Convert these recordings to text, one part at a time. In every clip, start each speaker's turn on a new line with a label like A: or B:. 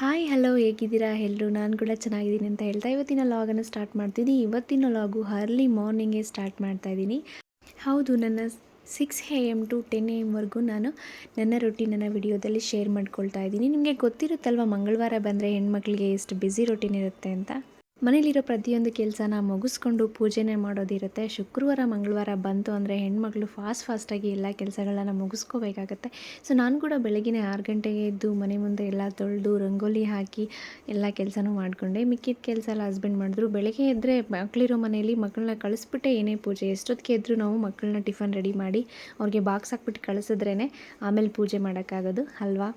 A: Hi hello ಹೇಗಿದ್ದೀರಾ ಎಲ್ಲರೂ? ನಾನು ಕೂಡ ಚೆನ್ನಾಗಿದ್ದೀನಿ ಅಂತ ಹೇಳ್ತಾ ಇವತ್ತಿನ ಲಾಗನ್ನು ಸ್ಟಾರ್ಟ್ ಮಾಡ್ತಿದ್ದೀನಿ. ಇವತ್ತಿನ ಲಾಗು ಅರ್ಲಿ ಮಾರ್ನಿಂಗೇ ಸ್ಟಾರ್ಟ್ ಮಾಡ್ತಾಯಿದ್ದೀನಿ. ಹೌದು, ನನ್ನ 6 AM ಟು 10 AM ನಾನು ನನ್ನ ರೊಟೀನನ್ನು ವಿಡಿಯೋದಲ್ಲಿ ಶೇರ್ ಮಾಡ್ಕೊಳ್ತಾ ಇದ್ದೀನಿ. ನಿಮಗೆ ಗೊತ್ತಿರುತ್ತಲ್ವ, ಮಂಗಳವಾರ ಬಂದರೆ ಹೆಣ್ಮಕ್ಳಿಗೆ ಎಷ್ಟು ಬ್ಯುಸಿ ರೊಟೀನ್ ಇರುತ್ತೆ ಅಂತ. ಮನೇಲಿರೋ ಪ್ರತಿಯೊಂದು ಕೆಲಸನ ಮುಗಿಸ್ಕೊಂಡು ಪೂಜೆನೇ ಮಾಡೋದಿರುತ್ತೆ. ಶುಕ್ರವಾರ ಮಂಗಳವಾರ ಬಂತು ಅಂದರೆ ಹೆಣ್ಮಕ್ಳು ಫಾಸ್ಟಾಗಿ ಎಲ್ಲ ಕೆಲಸಗಳನ್ನ ಮುಗಿಸ್ಕೋಬೇಕಾಗತ್ತೆ. ಸೊ ನಾನು ಕೂಡ ಬೆಳಗಿನ 6 ಗಂಟೆಗೆ ಎದ್ದು ಮನೆ ಮುಂದೆ ಎಲ್ಲ ತೊಳೆದು ರಂಗೋಲಿ ಹಾಕಿ ಎಲ್ಲ ಕೆಲಸನೂ ಮಾಡಿಕೊಂಡೆ. ಮಿಕ್ಕಿದ ಕೆಲಸ ಎಲ್ಲ ಹಸ್ಬೆಂಡ್ ಮಾಡಿದ್ರು. ಬೆಳಗ್ಗೆ ಎದ್ದರೆ ಮಕ್ಕಳಿರೋ ಮನೆಯಲ್ಲಿ ಮಕ್ಕಳನ್ನ ಕಳಿಸ್ಬಿಟ್ಟೆ ಏನೇ ಪೂಜೆ. ಎಷ್ಟೊತ್ತಿಗೆ ಎದ್ದರೂ ನಾವು ಮಕ್ಕಳನ್ನ ಟಿಫನ್ ರೆಡಿ ಮಾಡಿ ಅವ್ರಿಗೆ ಬಾಕ್ಸ್ ಹಾಕ್ಬಿಟ್ಟು ಕಳಿಸಿದ್ರೇ ಆಮೇಲೆ ಪೂಜೆ ಮಾಡೋಕ್ಕಾಗೋದು ಅಲ್ವಾ.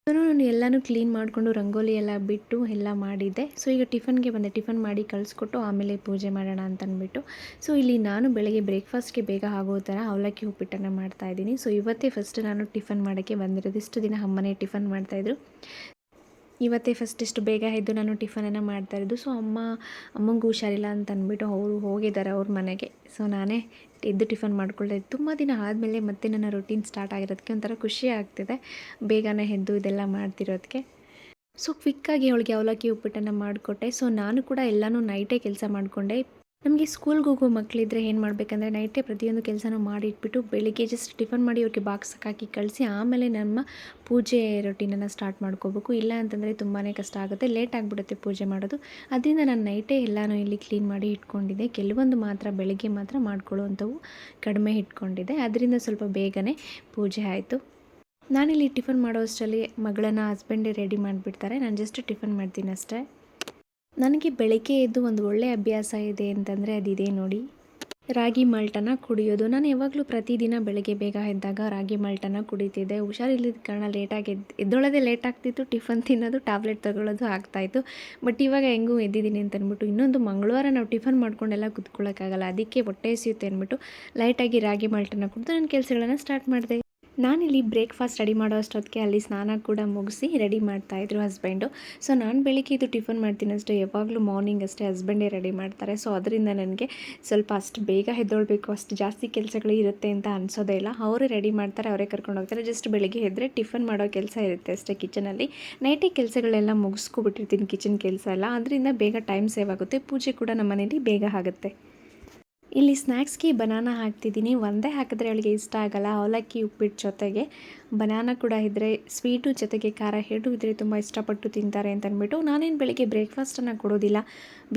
A: ನಾನು ಎಲ್ಲನೂ ಕ್ಲೀನ್ ಮಾಡಿಕೊಂಡು ರಂಗೋಲಿ ಎಲ್ಲ ಬಿಟ್ಟು ಎಲ್ಲ ಮಾಡಿದ್ದೆ. ಸೊ ಈಗ ಟಿಫನ್ಗೆ ಬಂದೆ. ಟಿಫನ್ ಮಾಡಿ ಕಳಿಸ್ಕೊಟ್ಟು ಆಮೇಲೆ ಪೂಜೆ ಮಾಡೋಣ ಅಂತಂದ್ಬಿಟ್ಟು. ಸೊ ಇಲ್ಲಿ ನಾನು ಬೆಳಗ್ಗೆ ಬ್ರೇಕ್ಫಾಸ್ಟ್ಗೆ ಬೇಗ ಆಗೋ ಥರ ಅವಲಕ್ಕಿ ಉಪ್ಪಿಟ್ಟನ್ನು ಮಾಡ್ತಾಯಿದ್ದೀನಿ. ಸೊ ಇವತ್ತೇ ಫಸ್ಟ್ ನಾನು ಟಿಫನ್ ಮಾಡೋಕ್ಕೆ ಬಂದಿರೋದು. ಇಷ್ಟು ದಿನ ಅಮ್ಮನೇ ಟಿಫನ್ ಮಾಡ್ತಾಯಿದ್ರು. ಇವತ್ತೇ ಫಸ್ಟ್ ಇಷ್ಟು ಬೇಗ ಎದ್ದು ನಾನು ಟಿಫನನ್ನು ಮಾಡ್ತಾಯಿದ್ದು. ಸೊ ಅಮ್ಮಂಗೂ ಹುಷಾರಿಲ್ಲ ಅಂತ ಅಂದ್ಬಿಟ್ಟು ಅವರು ಹೋಗಿದ್ದಾರೆ ಅವ್ರ ಮನೆಗೆ. ಸೊ ನಾನೇ ಎದ್ದು ಟಿಫನ್ ಮಾಡ್ಕೊಳ್ತಾ ಇದ್ದೆ. ತುಂಬ ದಿನ ಆದಮೇಲೆ ಮತ್ತೆ ನನ್ನ ರೊಟೀನ್ ಸ್ಟಾರ್ಟ್ ಆಗಿರೋದಕ್ಕೆ ಒಂಥರ ಖುಷಿ ಆಗ್ತಿದೆ, ಬೇಗನೆ ಎದ್ದು ಇದೆಲ್ಲ ಮಾಡ್ತಿರೋದಕ್ಕೆ. ಸೊ ಕ್ವಿಕ್ಕಾಗಿ ಅವಳಿಗೆ ಅವಲಕ್ಕಿ ಉಪ್ಪಿಟ್ಟನ್ನು ಮಾಡಿಕೊಟ್ಟೆ. ಸೊ ನಾನು ಕೂಡ ಎಲ್ಲನೂ ನೈಟೇ ಕೆಲಸ ಮಾಡಿಕೊಂಡೆ. ನಮಗೆ ಸ್ಕೂಲ್ಗೆ ಹೋಗೋ ಮಕ್ಕಳಿದ್ರೆ ಏನು ಮಾಡಬೇಕಂದ್ರೆ ನೈಟೇ ಪ್ರತಿಯೊಂದು ಕೆಲಸನೂ ಮಾಡಿಟ್ಬಿಟ್ಟು ಬೆಳಿಗ್ಗೆ ಜಸ್ಟ್ ಟಿಫನ್ ಮಾಡಿ ಅವ್ರಿಗೆ ಬಾಕ್ಸ್ ಹಾಕಿ ಕಳಿಸಿ ಆಮೇಲೆ ನಮ್ಮ ಪೂಜೆ ರೊಟೀನನ್ನು ಸ್ಟಾರ್ಟ್ ಮಾಡ್ಕೋಬೇಕು. ಇಲ್ಲ ಅಂತಂದರೆ ತುಂಬಾ ಕಷ್ಟ ಆಗುತ್ತೆ, ಲೇಟ್ ಆಗಿಬಿಡುತ್ತೆ ಪೂಜೆ ಮಾಡೋದು. ಅದರಿಂದ ನಾನು ನೈಟೇ ಎಲ್ಲನೂ ಇಲ್ಲಿ ಕ್ಲೀನ್ ಮಾಡಿ ಇಟ್ಕೊಂಡಿದ್ದೆ. ಕೆಲವೊಂದು ಮಾತ್ರ ಬೆಳಗ್ಗೆ ಮಾತ್ರ ಮಾಡ್ಕೊಳ್ಳುವಂಥವು ಕಡಿಮೆ ಇಟ್ಕೊಂಡಿದ್ದೆ. ಅದರಿಂದ ಸ್ವಲ್ಪ ಬೇಗನೆ ಪೂಜೆ ಆಯಿತು. ನಾನಿಲ್ಲಿ ಟಿಫನ್ ಮಾಡೋ ಅಷ್ಟರಲ್ಲಿ ಮಗಳನ್ನು ಹಸ್ಬೆಂಡೇ ರೆಡಿ ಮಾಡಿಬಿಡ್ತಾರೆ. ನಾನು ಜಸ್ಟ್ ಟಿಫನ್ ಮಾಡ್ತೀನಿ ಅಷ್ಟೇ. ನನಗೆ ಬೆಳಗ್ಗೆ ಎದ್ದು ಒಂದು ಒಳ್ಳೆಯ ಅಭ್ಯಾಸ ಇದೆ ಅಂತಂದರೆ ಅದಿದೆ ನೋಡಿ, ರಾಗಿ ಮಾಲ್ಟನ್ನು ಕುಡಿಯೋದು. ನಾನು ಯಾವಾಗಲೂ ಪ್ರತಿದಿನ ಬೆಳಗ್ಗೆ ಬೇಗ ಎದ್ದಾಗ ರಾಗಿ ಮಾಲ್ಟನ್ನು ಕುಡಿತಿದ್ದೆ. ಹುಷಾರಿಲ್ಲದ ಕಾರಣ ಲೇಟಾಗಿ ಎದ್ದೊಳೋದೇ ಲೇಟ್ ಆಗ್ತಿತ್ತು. ಟಿಫನ್ ತಿನ್ನೋದು, ಟ್ಯಾಬ್ಲೆಟ್ ತೊಗೊಳ್ಳೋದು ಆಗ್ತಾಯಿತ್ತು. ಬಟ್ ಇವಾಗ ಹೆಂಗೂ ಎದ್ದಿದ್ದೀನಿ ಅಂತಂದ್ಬಿಟ್ಟು, ಇನ್ನೊಂದು ಮಂಗಳವಾರ ನಾವು ಟಿಫನ್ ಮಾಡ್ಕೊಂಡೆಲ್ಲ ಕುತ್ಕೊಳ್ಳೋಕ್ಕಾಗಲ್ಲ, ಅದಕ್ಕೆ ಹೊಟ್ಟೆ ಹಸಿಯುತ್ತೆ ಅಂದ್ಬಿಟ್ಟು ಲೈಟಾಗಿ ರಾಗಿ ಮಾಲ್ಟನ್ನು ಕುಡಿದು ನನ್ನ ಕೆಲಸಗಳನ್ನು ಸ್ಟಾರ್ಟ್ ಮಾಡಿದೆ. ನಾನಿಲ್ಲಿ ಬ್ರೇಕ್ಫಾಸ್ಟ್ ರೆಡಿ ಮಾಡೋ ಅಷ್ಟೊತ್ತಿಗೆ ಅಲ್ಲಿ ಸ್ನಾನ ಕೂಡ ಮುಗಿಸಿ ರೆಡಿ ಮಾಡ್ತಾಯಿದ್ರು ಹಸ್ಬೆಂಡು. ಸೊ ನಾನು ಬೆಳಿಗ್ಗೆ ಇದು ಟಿಫನ್ ಮಾಡ್ತೀನಿ ಅಷ್ಟೇ, ಯಾವಾಗಲೂ ಮಾರ್ನಿಂಗ್ ಅಷ್ಟೇ ಹಸ್ಬೆಂಡೇ ರೆಡಿ ಮಾಡ್ತಾರೆ. ಸೊ ಅದರಿಂದ ನನಗೆ ಸ್ವಲ್ಪ ಅಷ್ಟು ಬೇಗ ಎದ್ದೊಳ್ಬೇಕು, ಅಷ್ಟು ಜಾಸ್ತಿ ಕೆಲಸಗಳು ಇರುತ್ತೆ ಅಂತ ಅನಿಸೋದೇ ಇಲ್ಲ. ಅವರೇ ರೆಡಿ ಮಾಡ್ತಾರೆ, ಅವರೇ ಕರ್ಕೊಂಡು ಹೋಗ್ತಾರೆ. ಜಸ್ಟ್ ಬೆಳಿಗ್ಗೆ ಎದ್ದರೆ ಟಿಫನ್ ಮಾಡೋ ಕೆಲಸ ಇರುತ್ತೆ ಅಷ್ಟೇ ಕಿಚನಲ್ಲಿ. ನೈಟೇ ಕೆಲಸಗಳೆಲ್ಲ ಮುಗಿಸ್ಕೊಬಿಟ್ಟಿರ್ತೀನಿ ಕಿಚನ್ ಕೆಲಸ ಎಲ್ಲ. ಅದರಿಂದ ಬೇಗ ಟೈಮ್ ಸೇವ್ ಆಗುತ್ತೆ, ಪೂಜೆ ಕೂಡ ನಮ್ಮ ಮನೇಲಿ ಬೇಗ ಆಗುತ್ತೆ. ಇಲ್ಲಿ ಸ್ನ್ಯಾಕ್ಸ್ಗೆ ಬನಾನಾ ಹಾಕ್ತಿದ್ದೀನಿ. ಒಂದೇ ಹಾಕಿದ್ರೆ ಅವಳಿಗೆ ಇಷ್ಟ ಆಗಲ್ಲ. ಅವಲಕ್ಕಿ ಉಪ್ಪಿಟ್ಟು ಜೊತೆಗೆ ಬನಾನಾ ಕೂಡ ಇದ್ದರೆ, ಸ್ವೀಟು ಜೊತೆಗೆ ಖಾರ ಎರಡು ಇದ್ದರೆ ತುಂಬ ಇಷ್ಟಪಟ್ಟು ತಿಂತಾರೆ ಅಂತ ಅಂದ್ಬಿಟ್ಟು ನಾನೇನು ಬೆಳಿಗ್ಗೆ ಬ್ರೇಕ್ಫಾಸ್ಟನ್ನು ಕೊಡೋದಿಲ್ಲ.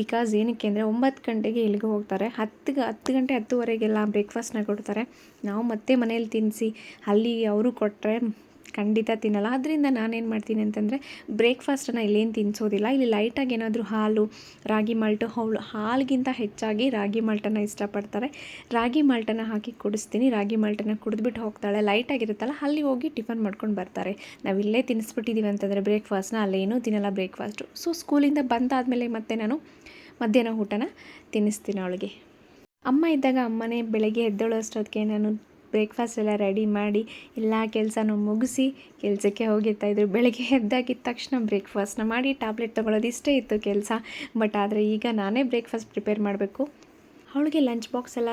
A: ಬಿಕಾಸ್ ಏನಕ್ಕೆ ಅಂದರೆ 9 ಗಂಟೆಗೆ ಇಲ್ಲಿಗೆ ಹೋಗ್ತಾರೆ. 10 ಗಂಟೆ 10:30ಗೆಲ್ಲ ಬ್ರೇಕ್ಫಾಸ್ಟನ್ನ ಕೊಡ್ತಾರೆ. ನಾವು ಮತ್ತೆ ಮನೇಲಿ ತಿನ್ನಿಸಿ ಅಲ್ಲಿ ಅವರು ಕೊಟ್ಟರೆ ಖಂಡಿತ ತಿನ್ನಲ್ಲ. ಅದರಿಂದ ನಾನೇನು ಮಾಡ್ತೀನಿ ಅಂತಂದರೆ ಬ್ರೇಕ್ಫಾಸ್ಟನ್ನು ಇಲ್ಲೇನು ತಿನ್ನಿಸೋದಿಲ್ಲ. ಇಲ್ಲಿ ಲೈಟಾಗಿ ಏನಾದರೂ ಹಾಲು, ರಾಗಿ ಮಾಲ್ಟು, ಹಾಲಿಗಿಂತ ಹೆಚ್ಚಾಗಿ ರಾಗಿ ಮಾಲ್ಟನ್ನು ಇಷ್ಟಪಡ್ತಾರೆ. ರಾಗಿ ಮಾಲ್ಟನ್ನು ಹಾಕಿ ಕುಡಿಸ್ತೀನಿ. ರಾಗಿ ಮಾಲ್ಟನ್ನು ಕುಡಿದ್ಬಿಟ್ಟು ಹೋಗ್ತಾಳೆ. ಲೈಟಾಗಿರುತ್ತಲ್ಲ, ಅಲ್ಲಿ ಹೋಗಿ ಟಿಫನ್ ಮಾಡ್ಕೊಂಡು ಬರ್ತಾರೆ. ನಾವು ಇಲ್ಲೇ ತಿನ್ನಿಸ್ಬಿಟ್ಟಿದ್ದೀವಿ ಅಂತಂದರೆ ಬ್ರೇಕ್ಫಾಸ್ಟ್ನ ಅಲ್ಲೇನೂ ತಿನ್ನಲ್ಲ ಬ್ರೇಕ್ಫಾಸ್ಟು. ಸೊ ಸ್ಕೂಲಿಂದ ಬಂದಾದಮೇಲೆ ಮತ್ತೆ ನಾನು ಮಧ್ಯಾಹ್ನ ಊಟನ ತಿನ್ನಿಸ್ತೀನಿ ಅವಳಿಗೆ. ಅಮ್ಮ ಇದ್ದಾಗ ಅಮ್ಮನೇ ಬೆಳಗ್ಗೆ ಎದ್ದೇಳೋ ಅಷ್ಟೊತ್ತಿಗೆ ನಾನು ಬ್ರೇಕ್ಫಾಸ್ಟ್ ಎಲ್ಲ ರೆಡಿ ಮಾಡಿ ಎಲ್ಲ ಕೆಲಸನೂ ಮುಗಿಸಿ ಕೆಲಸಕ್ಕೆ ಹೋಗಿರ್ತಾಯಿದ್ರು. ಬೆಳಗ್ಗೆ ಎದ್ದಾಗಿದ್ದ ತಕ್ಷಣ ಬ್ರೇಕ್ಫಾಸ್ಟ್ನ ಮಾಡಿ ಟ್ಯಾಬ್ಲೆಟ್ ತೊಗೊಳ್ಳೋದು ಇಷ್ಟೇ ಇತ್ತು ಕೆಲಸ. ಬಟ್ ಆದರೆ ಈಗ ನಾನೇ ಬ್ರೇಕ್ಫಾಸ್ಟ್ ಪ್ರಿಪೇರ್ ಮಾಡಬೇಕು. ಅವಳಿಗೆ ಲಂಚ್ ಬಾಕ್ಸ್ ಎಲ್ಲ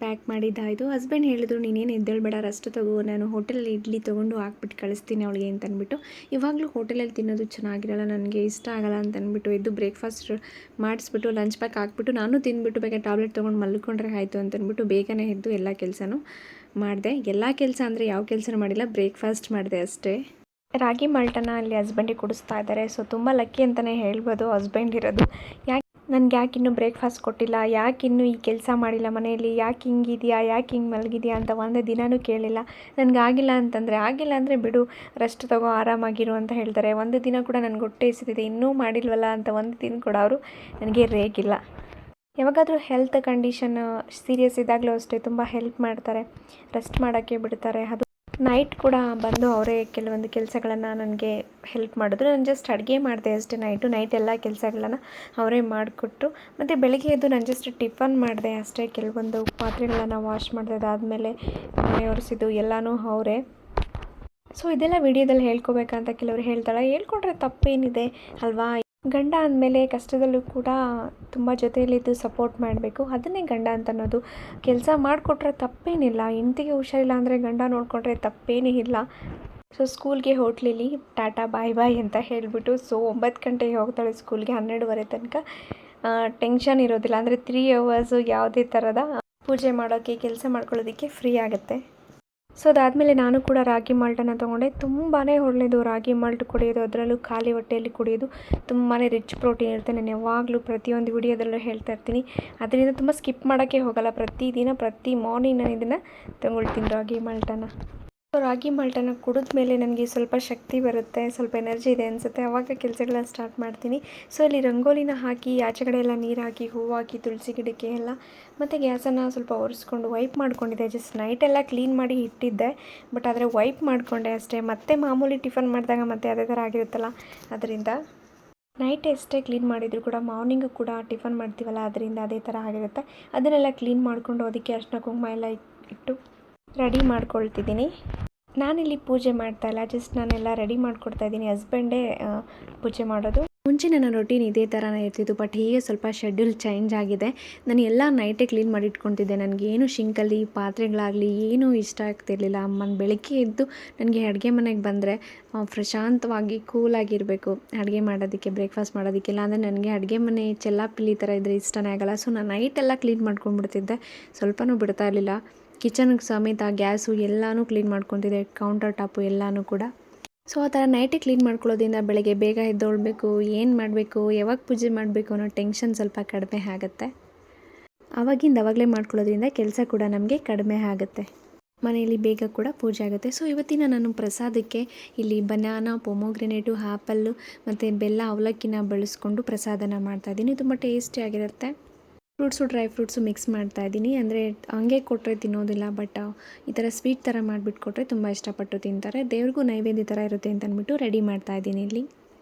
A: ಪ್ಯಾಕ್ ಮಾಡಿದ್ದಾಯಿತು. ಹಸ್ಬೆಂಡ್ ಹೇಳಿದ್ರು, ನೀನೇನು ಎದ್ದೇಳಬೇಡ, ರೆಸ್ಟ್ ತಗೋ, ನಾನು ಹೋಟೆಲಲ್ಲಿ ಇಡ್ಲಿ ತೊಗೊಂಡು ಹಾಕ್ಬಿಟ್ಟು ಕಳಿಸ್ತೀನಿ ಅವಳಿಗೆ ಅಂತಂದ್ಬಿಟ್ಟು. ಇವಾಗಲೂ ಹೋಟೆಲಲ್ಲಿ ತಿನ್ನೋದು ಚೆನ್ನಾಗಿರಲ್ಲ, ನನಗೆ ಇಷ್ಟ ಆಗಲ್ಲ ಅಂತಂದ್ಬಿಟ್ಟು ಎದ್ದು ಬ್ರೇಕ್ಫಾಸ್ಟ್ ಮಾಡಿಸ್ಬಿಟ್ಟು ಲಂಚ್ ಪ್ಯಾಕ್ ಹಾಕ್ಬಿಟ್ಟು ನಾನು ತಿಂದ್ಬಿಟ್ಟು ಬೇಗ ಟ್ಯಾಬ್ಲೆಟ್ ತೊಗೊಂಡು ಮಲ್ಕೊಂಡ್ರೆ ಆಯಿತು ಅಂತಂದ್ಬಿಟ್ಟು ಬೇಗನೆ ಎದ್ದು ಎಲ್ಲ ಕೆಲಸನೂ ಮಾಡಿದೆ. ಎಲ್ಲ ಕೆಲಸ ಅಂದರೆ ಯಾವ ಕೆಲಸನೂ ಮಾಡಿಲ್ಲ, ಬ್ರೇಕ್ಫಾಸ್ಟ್ ಮಾಡಿದೆ ಅಷ್ಟೇ. ರಾಗಿ ಮಾಲ್ಟನ್ನು ಅಲ್ಲಿ ಹಸ್ಬೆಂಡಿಗೆ ಕುಡಿಸ್ತಾ ಇದ್ದಾರೆ. ಸೊ ತುಂಬ ಲಕ್ಕಿ ಅಂತಲೇ ಹೇಳ್ಬೋದು ಹಸ್ಬೆಂಡ್ ಇರೋದು. ನನಗೆ ಯಾಕೆ ಇನ್ನೂ ಬ್ರೇಕ್ಫಾಸ್ಟ್ ಕೊಟ್ಟಿಲ್ಲ, ಯಾಕೆ ಇನ್ನೂ ಈ ಕೆಲಸ ಮಾಡಿಲ್ಲ ಮನೆಯಲ್ಲಿ, ಯಾಕೆ ಹಿಂಗಿದೆಯಾ, ಯಾಕೆ ಹಿಂಗೆ ಮಲಗಿದೆಯಾ ಅಂತ ಒಂದೇ ದಿನವೂ ಕೇಳಿಲ್ಲ. ನನಗಾಗಿಲ್ಲ ಅಂದರೆ ಬಿಡು, ರೆಸ್ಟ್ ತಗೋ, ಆರಾಮಾಗಿರು ಅಂತ ಹೇಳ್ತಾರೆ. ಒಂದು ದಿನ ಕೂಡ ನನಗೆ ಹೊಟ್ಟೆ ಹಸಿತಿದೆ, ಇನ್ನೂ ಮಾಡಿಲ್ವಲ್ಲ ಅಂತ ಒಂದು ದಿನ ಕೂಡ ಅವರು ನನಗೆ ರೇಗಿಲ್ಲ. ಯಾವಾಗಾದರೂ ಹೆಲ್ತ್ ಕಂಡೀಷನ್ ಸೀರಿಯಸ್ ಇದ್ದಾಗಲೂ ಅಷ್ಟೇ ತುಂಬ ಹೆಲ್ಪ್ ಮಾಡ್ತಾರೆ, ರೆಸ್ಟ್ ಮಾಡೋಕ್ಕೆ ಬಿಡ್ತಾರೆ. ಅದು ನೈಟ್ ಕೂಡ ಬಂದು ಅವರೇ ಕೆಲವೊಂದು ಕೆಲಸಗಳನ್ನು ನನಗೆ ಹೆಲ್ಪ್ ಮಾಡಿದ್ರು. ನಾನು ಜಸ್ಟ್ ಅಡುಗೆ ಮಾಡಿದೆ ಅಷ್ಟೇ. ನೈಟ್ ಎಲ್ಲ ಕೆಲಸಗಳನ್ನು ಅವರೇ ಮಾಡಿಕೊಟ್ರು. ಮತ್ತು ಬೆಳಗ್ಗೆ ಎದ್ದು ನಾನು ಜಸ್ಟ್ ಟಿಫನ್ ಮಾಡಿದೆ ಅಷ್ಟೇ. ಕೆಲವೊಂದು ಪಾತ್ರೆಗಳನ್ನು ವಾಶ್ ಮಾಡಿದೆ, ಅದಾದಮೇಲೆ ಮನೆ ಒರೆಸಿದ್ದು ಎಲ್ಲನೂ ಅವರೇ. ಸೊ ಇದೆಲ್ಲ ವಿಡಿಯೋದಲ್ಲಿ ಹೇಳ್ಕೊಬೇಕಂತ ಕೆಲವರು ಹೇಳ್ತಾಳೆ. ಹೇಳ್ಕೊಂಡ್ರೆ ತಪ್ಪೇನಿದೆ ಅಲ್ವಾ? ಗಂಡ ಅಂದಮೇಲೆ ಕಷ್ಟದಲ್ಲೂ ಕೂಡ ತುಂಬ ಜೊತೆಯಲ್ಲಿದ್ದು ಸಪೋರ್ಟ್ ಮಾಡಬೇಕು. ಅದನ್ನೇ ಗಂಡ ಅಂತ ಅನ್ನೋದು. ಕೆಲಸ ಮಾಡಿಕೊಟ್ರೆ ತಪ್ಪೇನಿಲ್ಲ. ಹೆಂಡ್ತಿಗೆ ಹುಷಾರಿಲ್ಲ ಅಂದರೆ ಗಂಡ ನೋಡಿಕೊಂಡ್ರೆ ತಪ್ಪೇನೇ ಇಲ್ಲ. ಸೊ ಸ್ಕೂಲ್ಗೆ ಹೋಟ್ಲಲ್ಲಿ ಟಾಟಾ ಬಾಯ್ ಬಾಯ್ ಅಂತ ಹೇಳಿಬಿಟ್ಟು, ಸೊ 9 ಗಂಟೆಗೆ ಹೋಗ್ತಾಳೆ ಸ್ಕೂಲ್ಗೆ. 12:30 ತನಕ ಟೆನ್ಷನ್ ಇರೋದಿಲ್ಲ. ಅಂದರೆ 3 ಅವರ್ಸು ಯಾವುದೇ ಥರದ ಪೂಜೆ ಮಾಡೋಕ್ಕೆ, ಕೆಲಸ ಮಾಡ್ಕೊಳ್ಳೋದಕ್ಕೆ ಫ್ರೀ ಆಗುತ್ತೆ. ಸೊ ಅದಾದಮೇಲೆ ನಾನು ಕೂಡ ರಾಗಿ ಮಾಲ್ಟನ್ನು ತೊಗೊಂಡೆ. ತುಂಬಾ ಒಳ್ಳೆಯದು ರಾಗಿ ಮಾಲ್ಟ್ ಕುಡಿಯೋದು, ಅದರಲ್ಲೂ ಖಾಲಿ ಹೊಟ್ಟೆಯಲ್ಲಿ ಕುಡಿಯೋದು ತುಂಬಾ ರಿಚ್ ಪ್ರೋಟೀನ್ ಇರುತ್ತೆ. ನಾನು ಯಾವಾಗಲೂ ಪ್ರತಿಯೊಂದು ವಿಡಿಯೋದಲ್ಲೂ ಹೇಳ್ತಾ ಇರ್ತೀನಿ. ಅದರಿಂದ ತುಂಬ ಸ್ಕಿಪ್ ಮಾಡೋಕ್ಕೆ ಹೋಗಲ್ಲ. ಪ್ರತಿ ಮಾರ್ನಿಂಗ್ ನಾನು ಇದನ್ನು ತೊಗೊಳ್ತೀನಿ ರಾಗಿ ಮಾಲ್ಟನ್ನು. ಸೊ ರಾಗಿ ಮಾಲ್ಟನ್ನು ಕುಡಿದ್ಮೇಲೆ ನನಗೆ ಸ್ವಲ್ಪ ಶಕ್ತಿ ಬರುತ್ತೆ, ಸ್ವಲ್ಪ ಎನರ್ಜಿ ಇದೆ ಅನಿಸುತ್ತೆ. ಆವಾಗ ಕೆಲಸಗಳನ್ನ ಸ್ಟಾರ್ಟ್ ಮಾಡ್ತೀನಿ. ಸೊ ಇಲ್ಲಿ ರಂಗೋಲಿನ ಹಾಕಿ, ಆಚೆ ಕಡೆ ಎಲ್ಲ ನೀರು ಹಾಕಿ, ಹೂವು ಹಾಕಿ, ತುಳಸಿ ಗಿಡಕ್ಕೆ ಎಲ್ಲ, ಮತ್ತು ಗ್ಯಾಸನ್ನು ಸ್ವಲ್ಪ ಒರೆಸ್ಕೊಂಡು ವೈಪ್ ಮಾಡ್ಕೊಂಡಿದ್ದೆ. ಜಸ್ಟ್ ನೈಟೆಲ್ಲ ಕ್ಲೀನ್ ಮಾಡಿ ಇಟ್ಟಿದ್ದೆ, ಬಟ್ ಆದರೆ ವೈಪ್ ಮಾಡಿಕೊಂಡೆ ಅಷ್ಟೇ. ಮತ್ತೆ ಮಾಮೂಲಿ ಟಿಫನ್ ಮಾಡಿದಾಗ ಮತ್ತೆ ಅದೇ ಥರ ಆಗಿರುತ್ತಲ್ಲ, ಅದರಿಂದ ನೈಟ್ ಎಷ್ಟೇ ಕ್ಲೀನ್ ಮಾಡಿದರೂ ಕೂಡ ಮಾರ್ನಿಂಗು ಕೂಡ ಟಿಫನ್ ಮಾಡ್ತೀವಲ್ಲ, ಅದರಿಂದ ಅದೇ ಥರ ಆಗಿರುತ್ತೆ. ಅದನ್ನೆಲ್ಲ ಕ್ಲೀನ್ ಮಾಡಿಕೊಂಡು ಅದಕ್ಕೆ ಅರಿಶಿನ ಕುಂಕುಮ ಎಲ್ಲ ಇಟ್ಟು ರೆಡಿ ಮಾಡ್ಕೊಳ್ತಿದ್ದೀನಿ. ನಾನಿಲ್ಲಿ ಪೂಜೆ ಮಾಡ್ತಾಯಿಲ್ಲ, ಜಸ್ಟ್ ನಾನೆಲ್ಲ ರೆಡಿ ಮಾಡ್ಕೊಡ್ತಾ ಇದ್ದೀನಿ. ಹಸ್ಬೆಂಡೇ ಪೂಜೆ ಮಾಡೋದು. ಮುಂಚೆ ನನ್ನ ರೊಟೀನ್ ಇದೇ ಥರನೇ ಇರ್ತಿತ್ತು, ಬಟ್ ಹೀಗೆ ಸ್ವಲ್ಪ ಶೆಡ್ಯೂಲ್ ಚೇಂಜ್ ಆಗಿದೆ. ನಾನು ಎಲ್ಲ ನೈಟೇ ಕ್ಲೀನ್ ಮಾಡಿ ಇಟ್ಕೊತಿದ್ದೆ. ನನಗೇನು ಶಿಂಕಲ್ಲಿ ಪಾತ್ರೆಗಳಾಗಲಿ ಏನೂ ಇಷ್ಟ ಆಗ್ತಿರ್ಲಿಲ್ಲ. ಅಮ್ಮನ ಬೆಳಗ್ಗೆ ಎದ್ದು ನನಗೆ ಅಡುಗೆ ಮನೆಗೆ ಬಂದರೆ ಪ್ರಶಾಂತವಾಗಿ ಕೂಲಾಗಿರಬೇಕು ಅಡುಗೆ ಮಾಡೋದಕ್ಕೆ, ಬ್ರೇಕ್ಫಾಸ್ಟ್ ಮಾಡೋದಕ್ಕೆಲ್ಲ. ಅಂದರೆ ನನಗೆ ಅಡುಗೆ ಮನೆ ಚೆಲ್ಲಾಪಿಲ್ಲಿ ಥರ ಇದ್ದರೆ ಇಷ್ಟನೇ ಆಗಲ್ಲ. ಸೊ ನಾನು ನೈಟೆಲ್ಲ ಕ್ಲೀನ್ ಮಾಡ್ಕೊಂಡ್ಬಿಡ್ತಿದ್ದೆ, ಸ್ವಲ್ಪನೂ ಬಿಡ್ತಾ ಇರಲಿಲ್ಲ. ಕಿಚನ್ಗೆ ಸಮೇತ ಗ್ಯಾಸು ಎಲ್ಲನೂ ಕ್ಲೀನ್ ಮಾಡ್ಕೊತಿದ್ದೆ, ಕೌಂಟರ್ ಟಾಪು ಎಲ್ಲನೂ ಕೂಡ. ಸೊ ಆ ಥರ ನೈಟೇ ಕ್ಲೀನ್ ಮಾಡ್ಕೊಳ್ಳೋದ್ರಿಂದ ಬೆಳಗ್ಗೆ ಬೇಗ ಎದ್ದೊಳ್ಬೇಕು, ಏನು ಮಾಡಬೇಕು, ಯಾವಾಗ ಪೂಜೆ ಮಾಡಬೇಕು ಅನ್ನೋ ಟೆನ್ಷನ್ ಸ್ವಲ್ಪ ಕಡಿಮೆ ಆಗುತ್ತೆ. ಆವಾಗಲೇ ಮಾಡ್ಕೊಳ್ಳೋದ್ರಿಂದ ಕೆಲಸ ಕೂಡ ನಮಗೆ ಕಡಿಮೆ ಆಗುತ್ತೆ, ಮನೆಯಲ್ಲಿ ಬೇಗ ಕೂಡ ಪೂಜೆ ಆಗುತ್ತೆ. ಸೊ ಇವತ್ತಿನ ನಾನು ಪ್ರಸಾದಕ್ಕೆ ಇಲ್ಲಿ ಬನಾನಾ, ಪೊಮೊಗ್ರೆನೇಟು, ಆ್ಯಪಲ್ಲು ಮತ್ತು ಬೆಲ್ಲ, ಅವಲಕ್ಕಿನ ಬಳಸ್ಕೊಂಡು ಪ್ರಸಾದನ ಮಾಡ್ತಾಯಿದ್ದೀನಿ. ತುಂಬ ಟೇಸ್ಟಿಯಾಗಿರುತ್ತೆ. ಡ್ರೈ ಫ್ರೂಟ್ಸು ಮಿಕ್ಸ್ ಮಾಡ್ತಾಯಿದ್ದೀನಿ. ಅಂದರೆ ಹಂಗೆ ಕೊಟ್ಟರೆ ತಿನ್ನೋದಿಲ್ಲ, ಬಟ್ ಈ ಥರ ಸ್ವೀಟ್ ಥರ ಮಾಡಿಬಿಟ್ಟು ಕೊಟ್ಟರೆ ತುಂಬ ಇಷ್ಟಪಟ್ಟು ತಿಂತಾರೆ. ದೇವ್ರಿಗೂ ನೈವೇದ್ಯ ಥರ ಇರುತ್ತೆ ಅಂತ ಅಂದ್ಬಿಟ್ಟು ರೆಡಿ ಮಾಡ್ತಾಯಿದ್ದೀನಿ. ಇಲ್ಲಿ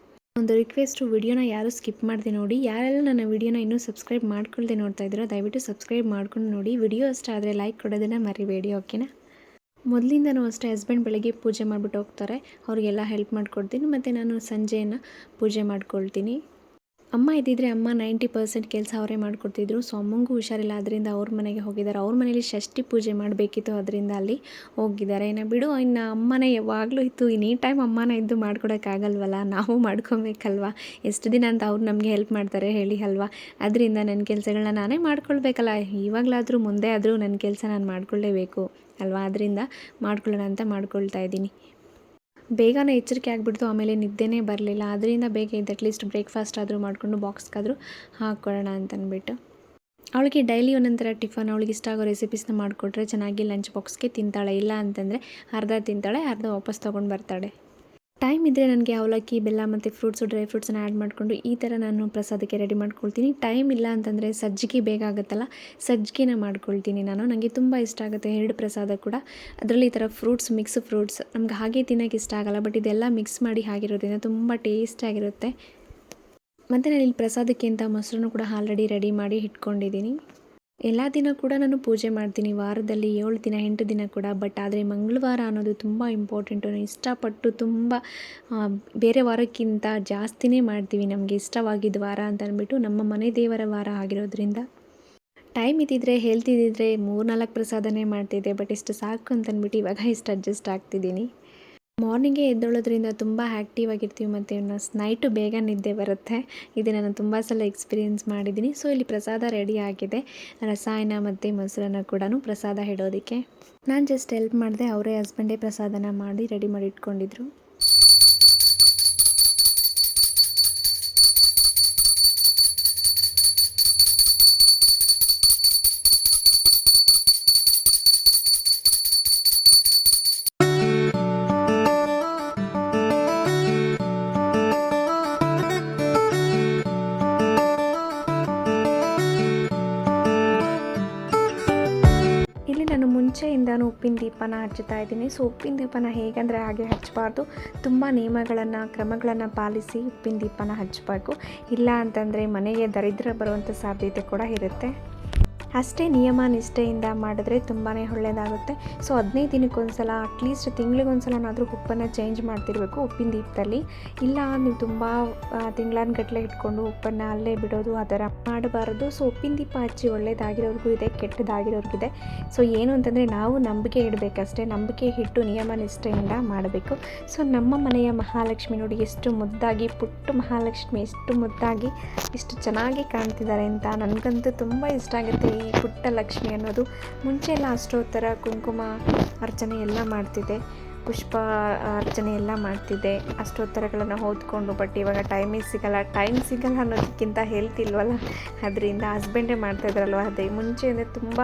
A: ಒಂದು ರಿಕ್ವೆಸ್ಟು, ವಿಡಿಯೋನ ಯಾರು ಸ್ಕಿಪ್ ಮಾಡಿದೆ ನೋಡಿ. ಯಾರೆಲ್ಲ ನನ್ನ ವಿಡಿಯೋನ ಇನ್ನೂ ಸಬ್ಸ್ಕ್ರೈಬ್ ಮಾಡ್ಕೊಳ್ದೆ ನೋಡ್ತಾ ಇದ್ದೀರೋ ದಯವಿಟ್ಟು ಸಬ್ಸ್ಕ್ರೈಬ್ ಮಾಡ್ಕೊಂಡು ನೋಡಿ. ವಿಡಿಯೋ ಅಷ್ಟ ಆದರೆ ಲೈಕ್ ಕೊಡೋದನ್ನು ಮರಿಬೇಡಿ, ಓಕೆನಾ? ಮೊದಲಿಂದನೂ ಅಷ್ಟೇ ಹಸ್ಬೆಂಡ್ ಬೆಳಗ್ಗೆ ಪೂಜೆ ಮಾಡಿಬಿಟ್ಟು ಹೋಗ್ತಾರೆ, ಅವರಿಗೆಲ್ಲ ಹೆಲ್ಪ್ ಮಾಡಿಕೊಡ್ತೀನಿ. ಮತ್ತು ನಾನು ಸಂಜೆಯನ್ನು ಪೂಜೆ ಮಾಡ್ಕೊಳ್ತೀನಿ. ಅಮ್ಮ ಇದ್ದಿದ್ರೆ ಅಮ್ಮ 90% ಕೆಲಸ ಅವರೇ ಮಾಡಿಕೊಡ್ತಿದ್ರು. ಸೊ ಅಮ್ಮಂಗೂ ಹುಷಾರಿಲ್ಲ, ಅದರಿಂದ ಅವ್ರ ಮನೆಗೆ ಹೋಗಿದ್ದಾರೆ. ಅವ್ರ ಮನೇಲಿ ಷಷ್ಠಿ ಪೂಜೆ ಮಾಡಬೇಕಿತ್ತು, ಅದರಿಂದ ಅಲ್ಲಿ ಹೋಗಿದ್ದಾರೆ. ಬಿಡು, ಇನ್ನು ಅಮ್ಮನೇ ಯಾವಾಗಲೂ ಇತ್ತು. ಎನಿ ಟೈಮ್ ಅಮ್ಮನ ಇದ್ದು ಮಾಡ್ಕೊಡೋಕ್ಕಾಗಲ್ವಲ್ಲ, ನಾವು ಮಾಡ್ಕೊಬೇಕಲ್ವ. ಎಷ್ಟು ದಿನ ಅಂತ ಅವ್ರು ನಮಗೆ ಹೆಲ್ಪ್ ಮಾಡ್ತಾರೆ ಹೇಳಿ ಅಲ್ವಾ? ಅದರಿಂದ ನನ್ನ ಕೆಲಸಗಳನ್ನ ನಾನೇ ಮಾಡ್ಕೊಳ್ಬೇಕಲ್ಲ. ಇವಾಗಲಾದರೂ ಮುಂದೆ ಆದರೂ ನನ್ನ ಕೆಲಸ ನಾನು ಮಾಡ್ಕೊಳ್ಳೇಬೇಕು ಅಲ್ವಾ? ಅದರಿಂದ ಮಾಡ್ಕೊಳ್ಳೋಣ ಅಂತ ಮಾಡ್ಕೊಳ್ತಾ ಇದ್ದೀನಿ. ಬೇಗನೆ ಎಚ್ಚರಿಕೆ ಆಗಿಬಿಡ್ತು, ಆಮೇಲೆ ನಿದ್ದೆನೇ ಬರಲಿಲ್ಲ. ಅದರಿಂದ ಬೇಗ ಇದ್ದು ಅಟ್ಲೀಸ್ಟ್ ಬ್ರೇಕ್ಫಾಸ್ಟ್ ಆದರೂ ಮಾಡಿಕೊಂಡು ಬಾಕ್ಸ್ಗಾದರೂ ಹಾಕ್ಕೊಳ್ಳೋಣ ಅಂತಂದ್ಬಿಟ್ಟು. ಅವಳಿಗೆ ಡೈಲಿ ಒಂದೊಂಥರ ಟಿಫನ್, ಅವಳಿಗೆ ಇಷ್ಟ ಆಗೋ ರೆಸಿಪೀಸ್ನ ಮಾಡಿಕೊಟ್ರೆ ಚೆನ್ನಾಗಿ ಲಂಚ್ ಬಾಕ್ಸ್ಗೆ ತಿಂತಾಳೆ. ಇಲ್ಲ ಅಂತಂದರೆ ಅರ್ಧ ತಿಂತಾಳೆ, ಅರ್ಧ ವಾಪಸ್ ತೊಗೊಂಡು ಬರ್ತಾಳೆ. ಟೈಮ್ ಇದ್ದರೆ ನನಗೆ ಅವಲಕ್ಕಿ, ಬೆಲ್ಲ ಮತ್ತು ಡ್ರೈ ಫ್ರೂಟ್ಸನ್ನ ಆ್ಯಡ್ ಮಾಡಿಕೊಂಡು ಈ ಥರ ನಾನು ಪ್ರಸಾದಕ್ಕೆ ರೆಡಿ ಮಾಡ್ಕೊಳ್ತೀನಿ. ಟೈಮ್ ಇಲ್ಲ ಅಂತಂದರೆ ಸಜ್ಜಿಗೆ ಬೇಗ ಆಗುತ್ತಲ್ಲ, ಸಜ್ಜಿಗೆನ ಮಾಡ್ಕೊಳ್ತೀನಿ ನಾನು. ನನಗೆ ತುಂಬ ಇಷ್ಟ ಆಗುತ್ತೆ 2 ಪ್ರಸಾದ ಕೂಡ. ಅದರಲ್ಲಿ ಈ ಥರ ಮಿಕ್ಸ್ ಫ್ರೂಟ್ಸ್ ನಮ್ಗೆ ಹಾಗೆ ತಿನ್ನೋಕ್ಕೆ ಇಷ್ಟ ಆಗಲ್ಲ, ಬಟ್ ಇದೆಲ್ಲ ಮಿಕ್ಸ್ ಮಾಡಿ ಹಾಗಿರೋದ್ರಿಂದ ತುಂಬ ಟೇಸ್ಟಾಗಿರುತ್ತೆ. ಮತ್ತು ನಾನು ಇಲ್ಲಿ ಪ್ರಸಾದಕ್ಕೆ ಅಂತ ಮೊಸರನ್ನು ಕೂಡ ಆಲ್ರೆಡಿ ರೆಡಿ ಮಾಡಿ ಇಟ್ಕೊಂಡಿದ್ದೀನಿ. ಎಲ್ಲ ದಿನ ಕೂಡ ನಾನು ಪೂಜೆ ಮಾಡ್ತೀನಿ, ವಾರದಲ್ಲಿ 7 ದಿನ 8 ದಿನ ಕೂಡ. ಬಟ್ ಆದರೆ ಮಂಗಳವಾರ ಅನ್ನೋದು ತುಂಬ ಇಂಪಾರ್ಟೆಂಟು. ನಾನು ಇಷ್ಟಪಟ್ಟು ತುಂಬ ಬೇರೆ ವಾರಕ್ಕಿಂತ ಜಾಸ್ತಿನೇ ಮಾಡ್ತೀವಿ, ನಮಗೆ ಇಷ್ಟವಾಗಿದ್ದ ವಾರ ಅಂತ ಅಂದ್ಬಿಟ್ಟು. ನಮ್ಮ ಮನೆ ದೇವರ ವಾರ ಆಗಿರೋದ್ರಿಂದ ಟೈಮ್ ಇದ್ದಿದ್ರೆ, ಹೆಲ್ತ್ ಇದ್ದಿದ್ರೆ 3-4 ಪ್ರಸಾದನೇ ಮಾಡ್ತಿದ್ದೆ. ಬಟ್ ಇಷ್ಟು ಸಾಕು ಅಂತ ಅಂದ್ಬಿಟ್ಟು ಇವಾಗ ಇಷ್ಟು ಅಡ್ಜಸ್ಟ್ ಆಗ್ತಿದ್ದೀನಿ. ಮಾರ್ನಿಂಗೇ ಎದ್ದೊಳ್ಳೋದ್ರಿಂದ ತುಂಬ ಆ್ಯಕ್ಟಿವ್ ಆಗಿರ್ತೀವಿ, ಮತ್ತು ನೈಟು ಬೇಗ ನಿದ್ದೆ ಬರುತ್ತೆ. ಇದು ನಾನು ತುಂಬ ಸಲ ಎಕ್ಸ್ಪೀರಿಯೆನ್ಸ್ ಮಾಡಿದ್ದೀನಿ. ಸೊ ಇಲ್ಲಿ ಪ್ರಸಾದ ರೆಡಿ ಆಗಿದೆ, ರಸಾಯನ ಮತ್ತು ಮೊಸರನ್ನ ಕೂಡ ಪ್ರಸಾದ ಇಡೋದಕ್ಕೆ. ನಾನು ಜಸ್ಟ್ ಹೆಲ್ಪ್ ಮಾಡಿದೆ, ಅವರೇ ಹಸ್ಬೆಂಡೇ ಪ್ರಸಾದನ ಮಾಡಿ ರೆಡಿ ಮಾಡಿ ಇಟ್ಕೊಂಡಿದ್ರು. ಮುಂಚೆಯಿಂದನೂ ಉಪ್ಪಿನ ದೀಪನ ಹಚ್ಚುತ್ತಾ ಇದ್ದೀನಿ. ಸೊ ಉಪ್ಪಿನ ದೀಪನ ಹೇಗಂದರೆ ಹಾಗೆ ಹಚ್ಚಬಾರ್ದು, ತುಂಬ ನಿಯಮಗಳನ್ನು ಕ್ರಮಗಳನ್ನು ಪಾಲಿಸಿ ಉಪ್ಪಿನ ದೀಪನ ಹಚ್ಚಬೇಕು. ಇಲ್ಲ ಅಂತಂದರೆ ಮನೆಗೆ ದರಿದ್ರ ಬರುವಂಥ ಸಾಧ್ಯತೆ ಕೂಡ ಇರುತ್ತೆ. ಅಷ್ಟೇ ನಿಯಮ ನಿಷ್ಠೆಯಿಂದ ಮಾಡಿದ್ರೆ ತುಂಬಾ ಒಳ್ಳೆಯದಾಗುತ್ತೆ. ಸೊ 15 ದಿನಕ್ಕೊಂದ್ಸಲ ಅಟ್ಲೀಸ್ಟ್ ತಿಂಗಳಿಗೊಂದ್ಸಲನಾದರೂ ಉಪ್ಪನ್ನು ಚೇಂಜ್ ಮಾಡ್ತಿರಬೇಕು ಉಪ್ಪಿನ ದೀಪದಲ್ಲಿ. ಇಲ್ಲ ನೀವು ತುಂಬ ತಿಂಗಳಾನುಗಟ್ಟಲೆ ಇಟ್ಕೊಂಡು ಉಪ್ಪನ್ನು ಅಲ್ಲೇ ಬಿಡೋದು ಆ ಥರ ಮಾಡಬಾರ್ದು. ಸೊ ಉಪ್ಪಿನ ದೀಪ ಹಚ್ಚಿ ಒಳ್ಳೆಯದಾಗಿರೋರ್ಗೂ ಇದೆ, ಕೆಟ್ಟದಾಗಿರೋರ್ಗಿದೆ. ಸೊ ಏನು ಅಂತಂದರೆ ನಾವು ನಂಬಿಕೆ ಇಡಬೇಕಷ್ಟೇ, ನಂಬಿಕೆ ಇಟ್ಟು ನಿಯಮ ನಿಷ್ಠೆಯಿಂದ ಮಾಡಬೇಕು. ಸೊ ನಮ್ಮ ಮನೆಯ ಮಹಾಲಕ್ಷ್ಮಿ ನೋಡಿ ಎಷ್ಟು ಮುದ್ದಾಗಿ, ಪುಟ್ಟ ಮಹಾಲಕ್ಷ್ಮಿ ಎಷ್ಟು ಮುದ್ದಾಗಿ ಎಷ್ಟು ಚೆನ್ನಾಗಿ ಕಾಣ್ತಿದ್ದಾರೆ ಅಂತ ನನಗಂತೂ ತುಂಬ ಇಷ್ಟ ಆಗುತ್ತೆ ಈ ಪುಟ್ಟ ಲಕ್ಷ್ಮಿ ಅನ್ನೋದು. ಮುಂಚೆ ಎಲ್ಲ ಅಷ್ಟೋತ್ತರ ಕುಂಕುಮ ಅರ್ಚನೆ ಎಲ್ಲ ಮಾಡ್ತಿದ್ದೆ, ಪುಷ್ಪ ಅರ್ಚನೆ ಎಲ್ಲ ಮಾಡ್ತಿದ್ದೆ, ಅಷ್ಟೋತ್ತರಗಳನ್ನು ಓದ್ಕೊಂಡು. ಬಟ್ ಇವಾಗ ಟೈಮ್ ಸಿಗಲ್ಲ ಅನ್ನೋದಕ್ಕಿಂತ ಹೇಳ್ತಿಲ್ವಲ್ಲ, ಅದರಿಂದ ಹಸ್ಬೆಂಡೇ ಮಾಡ್ತಾಯಿದ್ರಲ್ವ ಅದೇ. ಮುಂಚೆ ಅಂದರೆ ತುಂಬ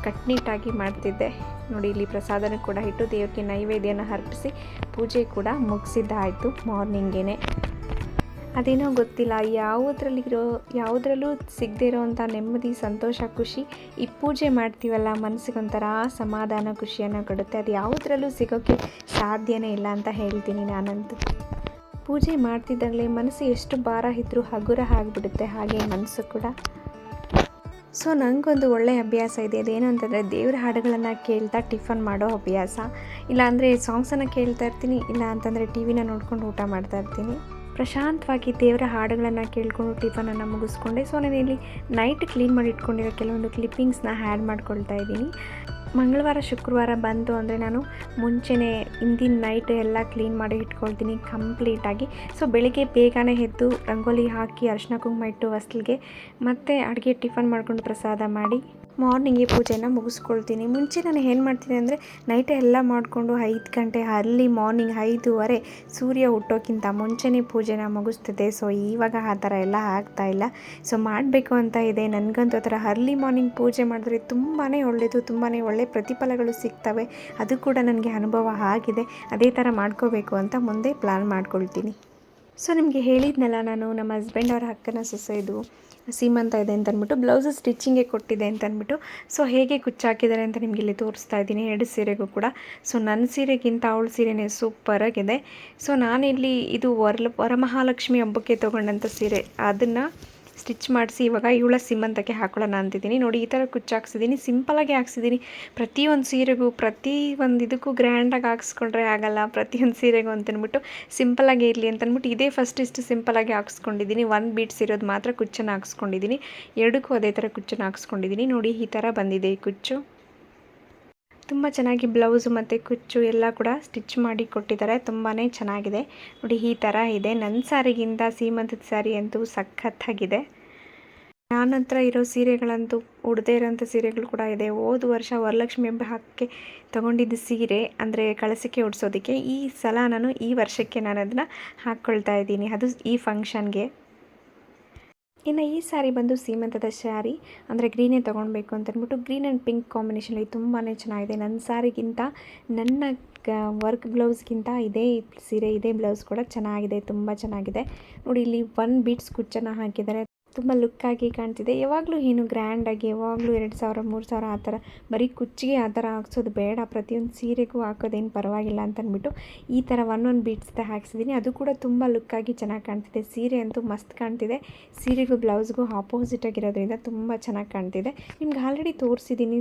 A: ಕಟ್ನಿಟ್ಟಾಗಿ ಮಾಡ್ತಿದ್ದೆ. ನೋಡಿ ಇಲ್ಲಿ ಪ್ರಸಾದನೂ ಕೂಡ ಇಟ್ಟು ದೇವ್ರಿಗೆ ನೈವೇದ್ಯನ ಅರ್ಪಿಸಿ ಪೂಜೆ ಕೂಡ ಮುಗಿಸಿದ್ದಾಯಿತು ಮಾರ್ನಿಂಗೇ. ಅದೇನೋ ಗೊತ್ತಿಲ್ಲ, ಯಾವುದ್ರಲ್ಲೂ ಸಿಗದೇ ಇರೋವಂಥ ನೆಮ್ಮದಿ, ಸಂತೋಷ, ಖುಷಿ ಈ ಪೂಜೆ ಮಾಡ್ತೀವಲ್ಲ ಮನಸ್ಸಿಗೊಂಥರ ಸಮಾಧಾನ, ಖುಷಿಯನ್ನು ಕೊಡುತ್ತೆ. ಅದು ಯಾವುದ್ರಲ್ಲೂ ಸಿಗೋಕ್ಕೆ ಸಾಧ್ಯನೇ ಇಲ್ಲ ಅಂತ ಹೇಳ್ತೀನಿ ನಾನಂತೂ. ಪೂಜೆ ಮಾಡ್ತಿದ್ದಾಗಲೇ ಮನಸ್ಸು ಎಷ್ಟು ಭಾರ ಇದ್ದರೂ ಹಗುರ ಆಗಿಬಿಡುತ್ತೆ, ಹಾಗೆ ಮನಸ್ಸು ಕೂಡ. ಸೊ ನನಗೊಂದು ಒಳ್ಳೆಯ ಅಭ್ಯಾಸ ಇದೆ, ಅದೇನು ಅಂತಂದರೆ ದೇವ್ರ ಹಾಡುಗಳನ್ನು ಕೇಳ್ತಾ ಟಿಫನ್ ಮಾಡೋ ಅಭ್ಯಾಸ. ಇಲ್ಲಾಂದರೆ ಸಾಂಗ್ಸನ್ನು ಕೇಳ್ತಾ ಇರ್ತೀನಿ, ಇಲ್ಲ ಅಂತಂದರೆ ಟಿ ವಿನ ನೋಡ್ಕೊಂಡು ಊಟ ಮಾಡ್ತಾ ಇರ್ತೀನಿ. ಪ್ರಶಾಂತವಾಗಿ ದೇವರ ಹಾಡುಗಳನ್ನು ಕೇಳಿಕೊಂಡು ಟಿಫನನ್ನು ಮುಗಿಸ್ಕೊಂಡೆ. ಸೊ ನಾನು ಇಲ್ಲಿ ನೈಟ್ ಕ್ಲೀನ್ ಮಾಡಿ ಇಟ್ಕೊಂಡಿರೋ ಕೆಲವೊಂದು ಕ್ಲಿಪ್ಪಿಂಗ್ಸ್ನ ಆ್ಯಡ್ ಮಾಡ್ಕೊಳ್ತಾ ಇದ್ದೀನಿ. ಮಂಗಳವಾರ ಶುಕ್ರವಾರ ಬಂತು ಅಂದರೆ ನಾನು ಮುಂಚೆನೇ ಹಿಂದಿನ ನೈಟ್ ಎಲ್ಲ ಕ್ಲೀನ್ ಮಾಡಿ ಇಟ್ಕೊಳ್ತೀನಿ ಕಂಪ್ಲೀಟಾಗಿ. ಸೊ ಬೆಳಿಗ್ಗೆ ಬೇಗನೆ ಎದ್ದು ರಂಗೋಲಿ ಹಾಕಿ ಅರಿಶಿನ ಕುಂಕುಮ ಇಟ್ಟು ಹೊಸ್ಲಿಗೆ ಮತ್ತು ಅಡುಗೆ ಟಿಫನ್ ಮಾಡಿಕೊಂಡು ಪ್ರಸಾದ ಮಾಡಿ ಮಾರ್ನಿಂಗಿಗೆ ಪೂಜೆನ ಮುಗಿಸ್ಕೊಳ್ತೀನಿ. ಮುಂಚೆ ನಾನು ಏನು ಮಾಡ್ತೀನಿ ಅಂದರೆ ನೈಟೇ ಎಲ್ಲ ಮಾಡಿಕೊಂಡು 5 ಗಂಟೆ ಅರ್ಲಿ ಮಾರ್ನಿಂಗ್ 5:15 ಸೂರ್ಯ ಹುಟ್ಟೋಕ್ಕಿಂತ ಮುಂಚೆನೇ ಪೂಜೆನ ಮುಗಿಸ್ತಿದ್ದೆ. ಸೊ ಇವಾಗ ಆ ಥರ ಎಲ್ಲ ಆಗ್ತಾಯಿಲ್ಲ. ಸೊ ಮಾಡಬೇಕು ಅಂತ ಇದೆ ನನಗಂತೂ. ಆ ಥರ ಅರ್ಲಿ ಮಾರ್ನಿಂಗ್ ಪೂಜೆ ಮಾಡಿದ್ರೆ ತುಂಬಾ ಒಳ್ಳೆಯದು, ತುಂಬಾ ಒಳ್ಳೆ ಪ್ರತಿಫಲಗಳು ಸಿಗ್ತವೆ. ಅದು ಕೂಡ ನನಗೆ ಅನುಭವ ಆಗಿದೆ. ಅದೇ ಥರ ಮಾಡ್ಕೋಬೇಕು ಅಂತ ಮುಂದೆ ಪ್ಲ್ಯಾನ್ ಮಾಡ್ಕೊಳ್ತೀನಿ. ಸೊ ನಿಮಗೆ ಹೇಳಿದ್ನಲ್ಲ, ನಾನು ನಮ್ಮ ಹಸ್ಬೆಂಡ್ ಅವರ ಅಕ್ಕನ ಸೊಸೆದು ಸೀಮಂತ ಇದೆ ಅಂತ ಅಂದ್ಬಿಟ್ಟು ಬ್ಲೌಸ್ ಸ್ಟಿಚ್ಚಿಂಗ್ಗೆ ಕೊಟ್ಟಿದೆ ಅಂತ ಅಂದ್ಬಿಟ್ಟು. ಸೊ ಹೇಗೆ ಕುಚ್ಚಾಕಿದ್ದಾರೆ ಅಂತ ನಿಮಗೆ ಇಲ್ಲಿ ತೋರಿಸ್ತಾ ಇದ್ದೀನಿ 2 ಸೀರೆಗೂ ಕೂಡ. ಸೊ ನನ್ನ ಸೀರೆಗಿಂತ ಅವಳ ಸೀರೆನೇ ಸೂಪರಾಗಿದೆ. ಸೊ ನಾನಿಲ್ಲಿ ಇದು ವರಮಹಾಲಕ್ಷ್ಮಿ ಹಬ್ಬಕ್ಕೆ ತೊಗೊಂಡಂಥ ಸೀರೆ, ಅದನ್ನು ಸ್ಟಿಚ್ ಮಾಡಿಸಿ ಇವಾಗ ಇವಳ ಸೀಮಂತಕ್ಕೆ ಹಾಕೊಳ್ಳೋಣ ಅಂತಿದ್ದೀನಿ. ನೋಡಿ ಈ ಥರ ಕುಚ್ಚಾಕ್ಸಿದ್ದೀನಿ, ಸಿಂಪಲಾಗಿ ಹಾಕ್ಸಿದ್ದೀನಿ. ಪ್ರತಿಯೊಂದು ಸೀರೆಗೂ ಇದಕ್ಕೂ ಗ್ರ್ಯಾಂಡಾಗಿ ಹಾಕ್ಸ್ಕೊಂಡ್ರೆ ಆಗಲ್ಲ, ಪ್ರತಿಯೊಂದು ಸೀರೆಗೂ ಅಂತಂದ್ಬಿಟ್ಟು ಸಿಂಪಲಾಗಿ ಇರಲಿ ಅಂತಂದ್ಬಿಟ್ಟು ಇದೇ ಫಸ್ಟ್ ಇಷ್ಟು ಸಿಂಪಲಾಗಿ ಹಾಕ್ಸ್ಕೊಂಡಿದ್ದೀನಿ. 1 ಬೀಡ್ಸ್ ಇರೋದು ಮಾತ್ರ ಕುಚ್ಚನ್ನು ಹಾಕ್ಸ್ಕೊಂಡಿದ್ದೀನಿ, 2ಕ್ಕೂ ಅದೇ ಥರ ಕುಚ್ಚನ್ನು ಹಾಕ್ಸ್ಕೊಂಡಿದ್ದೀನಿ. ನೋಡಿ ಈ ಥರ ಬಂದಿದೆ ಈ ಕುಚ್ಚು. ತುಂಬ ಚೆನ್ನಾಗಿ ಬ್ಲೌಸು ಮತ್ತು ಕುಚ್ಚು ಎಲ್ಲ ಕೂಡ ಸ್ಟಿಚ್ ಮಾಡಿ ಕೊಟ್ಟಿದ್ದಾರೆ, ತುಂಬಾ ಚೆನ್ನಾಗಿದೆ. ನೋಡಿ ಈ ಥರ ಇದೆ. ನನ್ನ ಸ್ಯಾರಿಗಿಂತ ಸೀಮಂತದ ಸ್ಯಾರಿ ಅಂತೂ ಸಖತ್ತಾಗಿದೆ. ನನ್ನ ಹತ್ರ ಇರೋ ಸೀರೆಗಳಂತೂ ಉಡದೇ ಇರೋಂಥ ಸೀರೆಗಳು ಕೂಡ ಇದೆ. ಹೋದ ವರ್ಷ ವರಲಕ್ಷ್ಮಿ ಹಬ್ಬ ಹಾಕಿ ತೊಗೊಂಡಿದ್ದು ಸೀರೆ ಅಂದರೆ ಕಳಸಕ್ಕೆ ಉಡಿಸೋದಕ್ಕೆ. ಈ ಸಲ ಈ ವರ್ಷಕ್ಕೆ ನಾನು ಅದನ್ನು ಹಾಕ್ಕೊಳ್ತಾ ಇದ್ದೀನಿ, ಅದು ಈ ಫಂಕ್ಷನ್ಗೆ. ಇನ್ನು ಈ ಸ್ಯಾರಿ ಬಂದು ಸೀಮಂತದ ಸ್ಯಾರಿ, ಅಂದರೆ ಗ್ರೀನೇ ತೊಗೊಳ್ಬೇಕು ಅಂತಂದ್ಬಿಟ್ಟು ಗ್ರೀನ್ ಆ್ಯಂಡ್ ಪಿಂಕ್ ಕಾಂಬಿನೇಷನಲ್ಲಿ ತುಂಬಾ ಚೆನ್ನಾಗಿದೆ. ನನ್ನ ಸ್ಯಾರಿಗಿಂತ ನನ್ನ ವರ್ಕ್ ಬ್ಲೌಸ್ಗಿಂತ ಇದೇ ಸೀರೆ ಇದೇ ಬ್ಲೌಸ್ ಕೂಡ ಚೆನ್ನಾಗಿದೆ, ತುಂಬ ಚೆನ್ನಾಗಿದೆ. ನೋಡಿ ಇಲ್ಲಿ 1 ಬೀಡ್ಸ್ ಕುಚ್ಚನ್ನು ಹಾಕಿದ್ದಾರೆ, ತುಂಬ ಲುಕ್ಕಾಗಿ ಕಾಣ್ತಿದೆ. ಯಾವಾಗಲೂ ಏನು ಗ್ರ್ಯಾಂಡಾಗಿ ಯಾವಾಗಲೂ 2,000 3,000 ಆ ಥರ ಬರೀ ಕುಚ್ಚಿಗೆ ಆ ಥರ ಹಾಕ್ಸೋದು ಬೇಡ, ಪ್ರತಿಯೊಂದು ಸೀರೆಗೂ ಹಾಕೋದೇನು ಪರವಾಗಿಲ್ಲ ಅಂತಂದ್ಬಿಟ್ಟು ಈ ಥರ 1 ಬೀಡ್ಸ್ದ ಹಾಕ್ಸಿದ್ದೀನಿ. ಅದು ಕೂಡ ತುಂಬ ಲುಕ್ಕಾಗಿ ಚೆನ್ನಾಗಿ ಕಾಣ್ತಿದೆ. ಸೀರೆ ಅಂತೂ ಮಸ್ತ್ ಕಾಣ್ತಿದೆ. ಸೀರೆಗೂ ಬ್ಲೌಸ್ಗೂ ಆಪೋಸಿಟ್ ಆಗಿರೋದ್ರಿಂದ ತುಂಬ ಚೆನ್ನಾಗಿ ಕಾಣ್ತಿದೆ. ನಿಮ್ಗೆ ಆಲ್ರೆಡಿ ತೋರಿಸಿದ್ದೀನಿ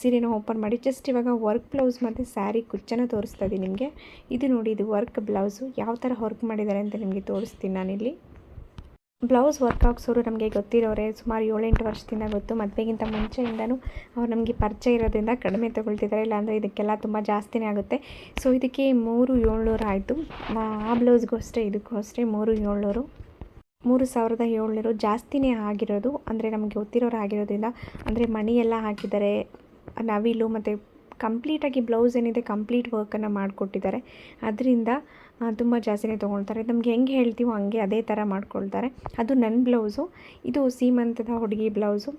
A: ಸೀರೆನ ಓಪನ್ ಮಾಡಿ. ಜಸ್ಟ್ ಇವಾಗ ವರ್ಕ್ ಬ್ಲೌಸ್ ಮತ್ತು ಸ್ಯಾರಿ ಕುಚ್ಚನ್ನು ತೋರಿಸ್ತಾ ಇದ್ದೀನಿ ನಿಮಗೆ. ಇದು ನೋಡಿ, ಇದು ವರ್ಕ್ ಬ್ಲೌಸು ಯಾವ ಥರ ವರ್ಕ್ ಮಾಡಿದ್ದಾರೆ ಅಂತ ನಿಮಗೆ ತೋರಿಸ್ತೀನಿ ನಾನಿಲ್ಲಿ. ಬ್ಲೌಸ್ ವರ್ಕ್ ಹಾಕ್ಸೋರು ನಮಗೆ ಗೊತ್ತಿರೋರೆ, ಸುಮಾರು 7-8 ವರ್ಷದಿಂದ ಗೊತ್ತು. ಮದುವೆಗಿಂತ ಮುಂಚೆಯಿಂದನೂ ಅವ್ರು ನಮಗೆ ಪರಿಚಯ ಇರೋದ್ರಿಂದ ಕಡಿಮೆ ತೊಗೊಳ್ತಿದ್ದಾರೆ, ಇಲ್ಲಾಂದರೆ ಇದಕ್ಕೆಲ್ಲ ತುಂಬ ಜಾಸ್ತಿನೇ ಆಗುತ್ತೆ. ಸೊ ಇದಕ್ಕೆ 3,700 ಆಯಿತು. ಆ ಬ್ಲೌಸ್ಗೂ ಅಷ್ಟೇ ಇದಕ್ಕೂ ಅಷ್ಟೇ 3,700 3,700 ಜಾಸ್ತಿನೇ ಆಗಿರೋದು. ಅಂದರೆ ನಮಗೆ ಗೊತ್ತಿರೋರು ಆಗಿರೋದ್ರಿಂದ, ಅಂದರೆ ಮಣಿ ಎಲ್ಲ ಹಾಕಿದ್ದಾರೆ, ನವಿಲು ಮತ್ತು ಕಂಪ್ಲೀಟಾಗಿ ಬ್ಲೌಸ್ ಏನಿದೆ ಕಂಪ್ಲೀಟ್ ವರ್ಕನ್ನು ಮಾಡಿಕೊಟ್ಟಿದ್ದಾರೆ. ಅದರಿಂದ ತುಂಬ ಜಾಸ್ತಿನೇ ತೊಗೊಳ್ತಾರೆ. ನಮ್ಗೆ ಹೆಂಗೆ ಹೇಳ್ತೀವೋ ಹಂಗೆ ಅದೇ ಥರ ಮಾಡ್ಕೊಳ್ತಾರೆ. ಅದು ನನ್ನ ಬ್ಲೌಸು, ಇದು ಸೀಮಂತದ ಹುಡುಗಿ ಬ್ಲೌಸು.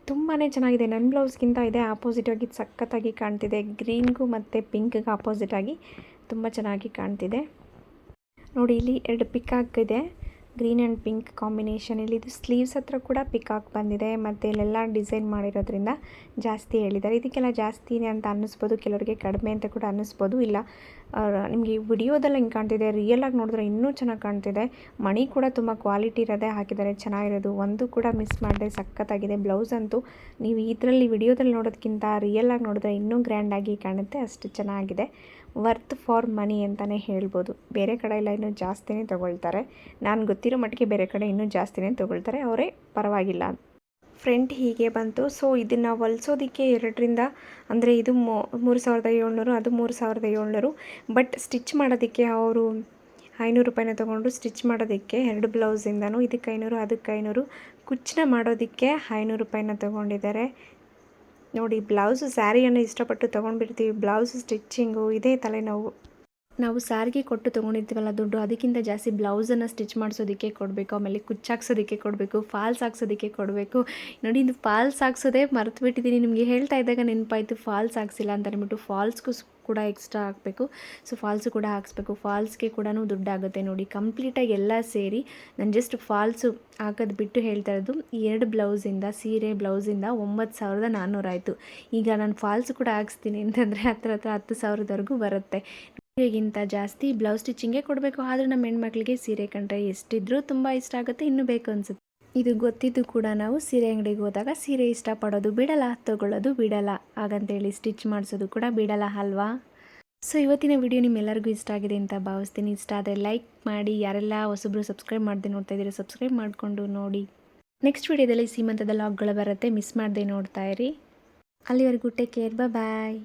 A: ತುಂಬಾ ಚೆನ್ನಾಗಿದೆ. ನನ್ನ ಬ್ಲೌಸ್ಗಿಂತ ಇದೇ ಆಪೋಸಿಟಾಗಿ ಸಖತ್ತಾಗಿ ಕಾಣ್ತಿದೆ. ಗ್ರೀನ್ಗೂ ಮತ್ತು ಪಿಂಕ್ಗೆ ಆಪೋಸಿಟಾಗಿ ತುಂಬ ಚೆನ್ನಾಗಿ ಕಾಣ್ತಿದೆ. ನೋಡಿ ಇಲ್ಲಿ 2 ಪಿಕಾಕ್ ಇದೆ, ಗ್ರೀನ್ ಆ್ಯಂಡ್ ಪಿಂಕ್ ಕಾಂಬಿನೇಷನಲ್ಲಿ. ಇದು ಸ್ಲೀವ್ಸ್ ಹತ್ರ ಕೂಡ ಪಿಕಾಕ್ ಬಂದಿದೆ ಮತ್ತು ಇಲ್ಲೆಲ್ಲ ಡಿಸೈನ್ ಮಾಡಿರೋದ್ರಿಂದ ಜಾಸ್ತಿ ಹೇಳಿದ್ದಾರೆ. ಇದಕ್ಕೆಲ್ಲ ಜಾಸ್ತಿನೇ ಅಂತ ಅನ್ನಿಸ್ಬೋದು, ಕೆಲವರಿಗೆ ಕಡಿಮೆ ಅಂತ ಕೂಡ ಅನ್ನಿಸ್ಬೋದು. ಇಲ್ಲ ನಿಮಗೆ ವಿಡಿಯೋದಲ್ಲಿ ಹಿಂಗೆ ಕಾಣ್ತಿದೆ, ರಿಯಲಾಗಿ ನೋಡಿದ್ರೆ ಇನ್ನೂ ಚೆನ್ನಾಗಿ ಕಾಣ್ತಿದೆ. ಮಣಿ ಕೂಡ ತುಂಬ ಕ್ವಾಲಿಟಿ ಇರೋದೇ ಹಾಕಿದ್ದಾರೆ, ಚೆನ್ನಾಗಿರೋದು. ಒಂದು ಕೂಡ ಮಿಸ್ ಮಾಡದೆ ಸಖತ್ತಾಗಿದೆ. ಬ್ಲೌಸ್ ಅಂತೂ ನೀವು ಇದರಲ್ಲಿ ವಿಡಿಯೋದಲ್ಲಿ ನೋಡೋದಕ್ಕಿಂತ ರಿಯಲಾಗಿ ನೋಡಿದ್ರೆ ಇನ್ನೂ ಗ್ರ್ಯಾಂಡಾಗಿ ಕಾಣುತ್ತೆ, ಅಷ್ಟು ಚೆನ್ನಾಗಿದೆ. ವರ್ತ್ ಫಾರ್ ಮನಿ ಅಂತಲೇ ಹೇಳ್ಬೋದು. ಬೇರೆ ಕಡೆ ಎಲ್ಲ ಇನ್ನೂ ಜಾಸ್ತಿನೇ ತೊಗೊಳ್ತಾರೆ, ನಾನು ಗೊತ್ತಿರೋ ಮಟ್ಟಿಗೆ ಬೇರೆ ಕಡೆ ಇನ್ನೂ ಜಾಸ್ತಿನೇ ತೊಗೊಳ್ತಾರೆ, ಅವರೇ ಪರವಾಗಿಲ್ಲ. ಫ್ರಂಟ್ ಹೀಗೆ ಬಂತು. ಸೊ ಇದನ್ನು ಹೊಲಿಸೋದಕ್ಕೆ 2ರಿಂದ ಅಂದರೆ ಇದು 3700, ಅದು 3700. ಬಟ್ ಸ್ಟಿಚ್ ಮಾಡೋದಕ್ಕೆ ಅವರು 500 ರೂಪಾಯಿನ ತೊಗೊಂಡು ಸ್ಟಿಚ್ ಮಾಡೋದಕ್ಕೆ 2 ಬ್ಲೌಸಿಂದನೂ, ಇದಕ್ಕೆ 500 ಅದಕ್ಕೆ 500. ಕುಚ್ಚನ್ನ ಮಾಡೋದಕ್ಕೆ 500 ರೂಪಾಯಿನ ತೊಗೊಂಡಿದ್ದಾರೆ. ನೋಡಿ, ಬ್ಲೌಸು ಸ್ಯಾರಿಯನ್ನು ಇಷ್ಟಪಟ್ಟು ತೊಗೊಂಡ್ಬಿಡ್ತೀವಿ, ಬ್ಲೌಸ್ ಸ್ಟಿಚ್ಚಿಂಗು ಇದೇ ತಲೆನೋವು. ನಾವು ಸ್ಯಾರಿಗೆ ಕೊಟ್ಟು ತೊಗೊಂಡಿರ್ತೀವಲ್ಲ ದುಡ್ಡು, ಅದಕ್ಕಿಂತ ಜಾಸ್ತಿ ಬ್ಲೌಸನ್ನು ಸ್ಟಿಚ್ ಮಾಡಿಸೋದಕ್ಕೆ ಕೊಡಬೇಕು, ಆಮೇಲೆ ಕುಚ್ಚಾಕ್ಸೋದಕ್ಕೆ ಕೊಡಬೇಕು, ಫಾಲ್ಸ್ ಹಾಕ್ಸೋದಕ್ಕೆ ಕೊಡಬೇಕು. ನೋಡಿ, ಇದು ಫಾಲ್ಸ್ ಹಾಕ್ಸೋದೇ ಮರೆತು ಬಿಟ್ಟಿದ್ದೀನಿ. ನಿಮಗೆ ಹೇಳ್ತಾ ಇದ್ದಾಗ ನೆನಪಾಯಿತು ಫಾಲ್ಸ್ ಹಾಕ್ಸಿಲ್ಲ ಅಂತ ಅಂದ್ಬಿಟ್ಟು. ಫಾಲ್ಸ್ಗೂ ಕೂಡ ಎಕ್ಸ್ಟ್ರಾ ಹಾಕಬೇಕು. ಸೊ ಫಾಲ್ಸು ಕೂಡ ಹಾಕ್ಸ್ಬೇಕು, ಫಾಲ್ಸ್ಗೆ ಕೂಡ ದುಡ್ಡಾಗುತ್ತೆ. ನೋಡಿ, ಕಂಪ್ಲೀಟಾಗಿ ಎಲ್ಲ ಸೇರಿ ನಾನು ಜಸ್ಟ್ ಫಾಲ್ಸು ಹಾಕೋದು ಬಿಟ್ಟು ಹೇಳ್ತಾ ಇರೋದು 2 ಬ್ಲೌಸಿಂದ, ಸೀರೆ ಬ್ಲೌಸಿಂದ 9400 ಆಯಿತು. ಈಗ ನಾನು ಫಾಲ್ಸು ಕೂಡ ಹಾಕ್ಸ್ತೀನಿ ಅಂತಂದರೆ ಹತ್ರ 10,000ವರೆಗೂ ಬರುತ್ತೆ. ಈಗಿಂತ ಜಾಸ್ತಿ ಬ್ಲೌಸ್ ಸ್ಟಿಚಿಂಗೇ ಕೊಡಬೇಕು. ಆದರೂ ನಮ್ಮ ಹೆಣ್ಮಕ್ಳಿಗೆ ಸೀರೆ ಕಂಡ್ರೆ ಎಷ್ಟಿದ್ರೂ ತುಂಬ ಇಷ್ಟ ಆಗುತ್ತೆ, ಇನ್ನೂ ಬೇಕು ಅನಿಸುತ್ತೆ. ಇದು ಗೊತ್ತಿದ್ದು ಕೂಡ ನಾವು ಸೀರೆ ಅಂಗಡಿಗೆ ಹೋದಾಗ ಸೀರೆ ಇಷ್ಟಪಡೋದು ಬಿಡಲ್ಲ, ತೊಗೊಳ್ಳೋದು ಬಿಡಲ್ಲ, ಹಾಗಂತೇಳಿ ಸ್ಟಿಚ್ ಮಾಡಿಸೋದು ಕೂಡ ಬಿಡಲ್ಲ ಅಲ್ವಾ. ಸೊ ಇವತ್ತಿನ ವಿಡಿಯೋ ನಿಮ್ಮೆಲ್ಲರಿಗೂ ಇಷ್ಟ ಆಗಿದೆ ಅಂತ ಭಾವಿಸ್ತೀನಿ. ಇಷ್ಟ ಆದರೆ ಲೈಕ್ ಮಾಡಿ, ಯಾರೆಲ್ಲ ಹೊಸಬ್ರು ಸಬ್ಸ್ಕ್ರೈಬ್ ಮಾಡದೆ ನೋಡ್ತಾ ಇದ್ದೀರಾ ಸಬ್ಸ್ಕ್ರೈಬ್ ಮಾಡಿಕೊಂಡು ನೋಡಿ. ನೆಕ್ಸ್ಟ್ ವಿಡಿಯೋದಲ್ಲಿ ಸೀಮಂತದ ಲಾಗ್ಗಳು ಬರುತ್ತೆ, ಮಿಸ್ ಮಾಡದೆ ನೋಡ್ತಾ ಇರಿ. ಅಲ್ಲಿವರೆಗೂ ಟೇಕ್ ಕೇರ್, ಬಾಯ್.